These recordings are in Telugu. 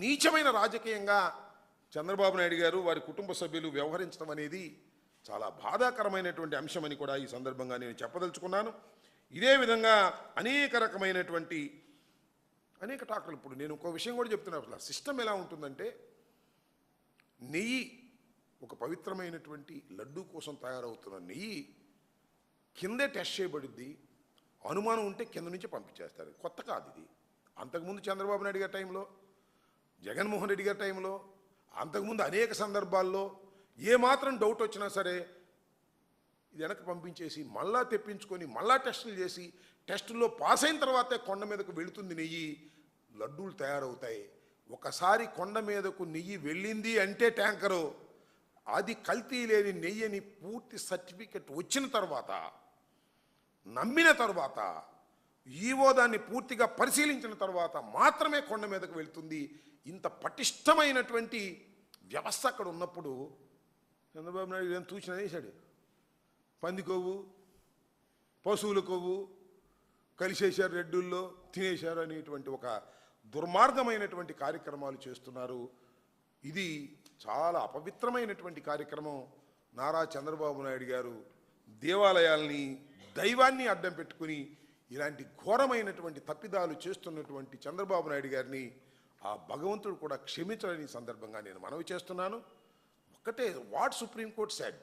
నీచమైన రాజకీయంగా చంద్రబాబు నాయుడు గారు వారి కుటుంబ సభ్యులు వ్యవహరించడం అనేది చాలా బాధాకరమైనటువంటి అంశమని కూడా ఈ సందర్భంగా నేను చెప్పదలుచుకున్నాను. ఇదే విధంగా అనేక రకమైనటువంటి అనేక టాకులు. ఇప్పుడు నేను ఒక విషయం కూడా చెప్తున్నాను. అసలు సిస్టమ్ ఎలా ఉంటుందంటే, నెయ్యి ఒక పవిత్రమైనటువంటి లడ్డూ కోసం తయారవుతున్న నెయ్యి కిందే టెస్ట్ చేయబడిద్ది. అనుమానం ఉంటే కింద నుంచి పంపించేస్తారు. కొత్త కాదు ఇది. అంతకుముందు చంద్రబాబు నాయుడు గారి టైంలో, జగన్మోహన్ రెడ్డి గారి టైంలో, అంతకుముందు అనేక సందర్భాల్లో ఏమాత్రం డౌట్ వచ్చినా సరే ఇది వెనక్కి పంపించేసి మళ్ళా తెప్పించుకొని మళ్ళా టెస్టులు చేసి టెస్టుల్లో పాస్ అయిన తర్వాతే కొండ మీదకు వెళుతుంది నెయ్యి, లడ్డూలు తయారవుతాయి. ఒకసారి కొండ మీదకు నెయ్యి వెళ్ళింది అంటే ట్యాంకరు, అది కల్తీ లేని నెయ్యి అని పూర్తి సర్టిఫికెట్ వచ్చిన తర్వాత, నమ్మిన తర్వాత, ఈవో దాన్ని పూర్తిగా పరిశీలించిన తర్వాత మాత్రమే కొండ మీదకు వెళుతుంది. ఇంత పటిష్టమైనటువంటి వ్యవస్థ అక్కడ ఉన్నప్పుడు చంద్రబాబు నాయుడు ఏం తూచిన వేశాడు. పంది కొవ్వు, పశువుల కొవ్వు కలిసేశారు, రెడ్డుల్లో తినేశారు అనేటువంటి ఒక దుర్మార్గమైనటువంటి కార్యక్రమాలు చేస్తున్నారు. ఇది చాలా అపవిత్రమైనటువంటి కార్యక్రమం. నారా చంద్రబాబు నాయుడు గారు దేవాలయాల్ని, దైవాన్ని అడ్డం పెట్టుకుని ఇలాంటి ఘోరమైనటువంటి తప్పిదాలు చేస్తున్నటువంటి చంద్రబాబు నాయుడు గారిని ఆ భగవంతుడు కూడా క్షమించాలని సందర్భంగా నేను మనవి చేస్తున్నాను. ఒక్కటే, వాట్ సుప్రీం కోర్ట్ సెడ్,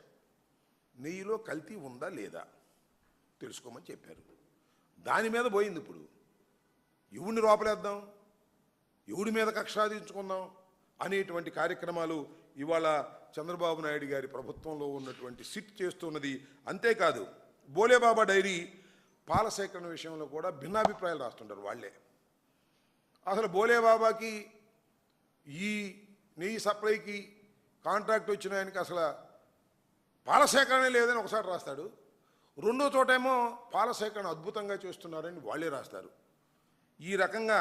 నెయ్యిలో కల్తీ ఉందా లేదా తెలుసుకోమని చెప్పారు. దాని మీద పోయింది. ఇప్పుడు ఎవడిని లోపలేద్దాం, ఎవడి మీద కక్ష సాధించుకుందాం అనేటువంటి కార్యక్రమాలు ఇవాళ చంద్రబాబు నాయుడు గారి ప్రభుత్వంలో ఉన్నటువంటి సిట్ చేస్తున్నది. అంతేకాదు, బోలేబాబా డైరీ పాల సేకరణ విషయంలో కూడా భిన్నాభిప్రాయాలు రాస్తుంటారు వాళ్ళే. అసలు బోలేబాబాకి ఈ నెయ్యి సప్లైకి కాంట్రాక్ట్ వచ్చిన ఆయనకి అసలు పాల సేకరణ లేదని ఒకసారి రాస్తాడు. రెండో చోటేమో పాల సేకరణ అద్భుతంగా చేస్తున్నారని వాళ్ళే రాస్తారు. ఈ రకంగా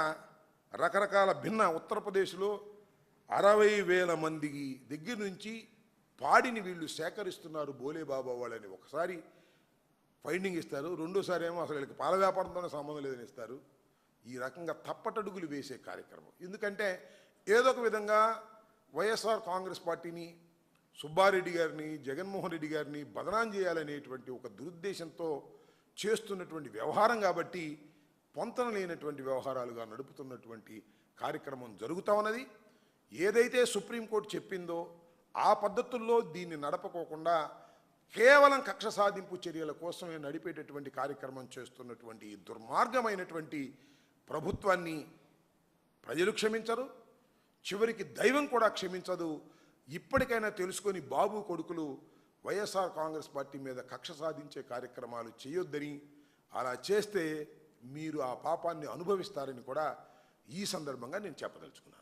రకరకాల భిన్న ఉత్తరప్రదేశ్లో 60,000 మంది దగ్గర నుంచి పాడిని వీళ్ళు సేకరిస్తున్నారు బోలేబాబా వాళ్ళని ఒకసారి ఫైండింగ్ ఇస్తారు. రెండోసారి ఏమో అసలు వీళ్ళకి పాల వ్యాపారంతోనే సంబంధం లేదని ఇస్తారు. ఈ రకంగా తప్పటడుగులు వేసే కార్యక్రమం. ఎందుకంటే ఏదో ఒక విధంగా వైఎస్ఆర్ కాంగ్రెస్ పార్టీని, సుబ్బారెడ్డి గారిని, జగన్మోహన్ రెడ్డి గారిని బదనాం చేయాలనేటువంటి ఒక దురుద్దేశంతో చేస్తున్నటువంటి వ్యవహారం కాబట్టి పొంతన లేనటువంటి వ్యవహారాలుగా నడుపుతున్నటువంటి కార్యక్రమం జరుగుతూ ఉన్నది. ఏదైతే సుప్రీంకోర్టు చెప్పిందో ఆ పద్ధతుల్లో దీన్ని నడపకోకుండా కేవలం కక్ష సాధింపు చర్యల కోసమే నడిపేటటువంటి కార్యక్రమం చేస్తున్నటువంటి ఈ దుర్మార్గమైనటువంటి ప్రభుత్వాన్ని ప్రజలు క్షమించరు, చివరికి దైవం కూడా క్షమించదు. ఇప్పటికైనా తెలుసుకొని బాబు కొడుకులు వైఎస్ఆర్ కాంగ్రెస్ పార్టీ మీద కక్ష సాధించే కార్యక్రమాలు చేయొద్దని, అలా చేస్తే మీరు ఆ పాపాన్ని అనుభవిస్తారని కూడా ఈ సందర్భంగా నేను చెప్పదలుచుకున్నాను.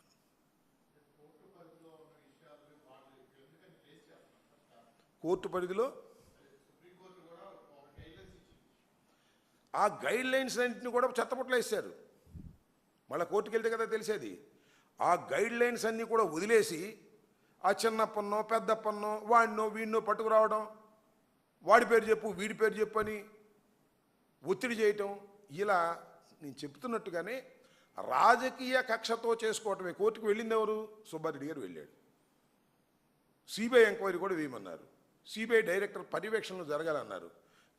కోర్టు పరిధిలో ఆ గైడ్ లైన్స్ అన్నింటినీ కూడా చెత్తపుట్లో వేశారు. మళ్ళీ కోర్టుకు వెళ్తే కదా తెలిసేది. ఆ గైడ్ లైన్స్ అన్నీ కూడా వదిలేసి ఆ చిన్నప్పన్నో పెద్దప్పన్నో వాడినో వీడినో పట్టుకురావడం, వాడి పేరు చెప్పు వీడి పేరు చెప్పు అని ఒత్తిడి చేయటం, ఇలా నేను చెప్తున్నట్టుగానే రాజకీయ కక్షతో చేసుకోవటమే. కోర్టుకు వెళ్ళింది ఎవరు? సుబ్బారెడ్డి గారు వెళ్ళాడు. సిబిఐ ఎంక్వైరీ కూడా వేయమన్నారు. సిబిఐ డైరెక్టర్ పర్యవేక్షణలో జరగాలన్నారు.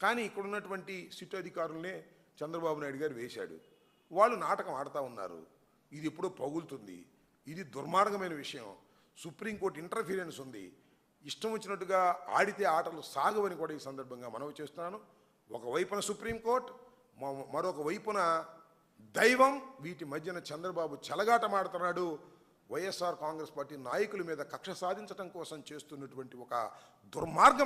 కానీ ఇక్కడ ఉన్నటువంటి సిట్ అధికారులనే చంద్రబాబు నాయుడు గారు వేశాడు. వాళ్ళు నాటకం ఆడుతూ ఉన్నారు. ఇది ఎప్పుడో పగులుతుంది, ఇది దుర్మార్గమైన విషయం, సుప్రీంకోర్టు ఇంటర్ఫీరెన్స్ ఉంది, ఇష్టం వచ్చినట్టుగా ఆడితే ఆటలు సాగవని కూడా ఈ సందర్భంగా మనవి చేస్తున్నాను. ఒకవైపున సుప్రీంకోర్టు, మరొక వైపున దైవం, వీటి మధ్యన చంద్రబాబు చెలగాటమాడుతున్నాడు. వైఎస్ఆర్ కాంగ్రెస్ పార్టీ నాయకుల మీద కక్ష సాధించడం కోసం చేస్తున్నటువంటి ఒక దుర్మార్గమైన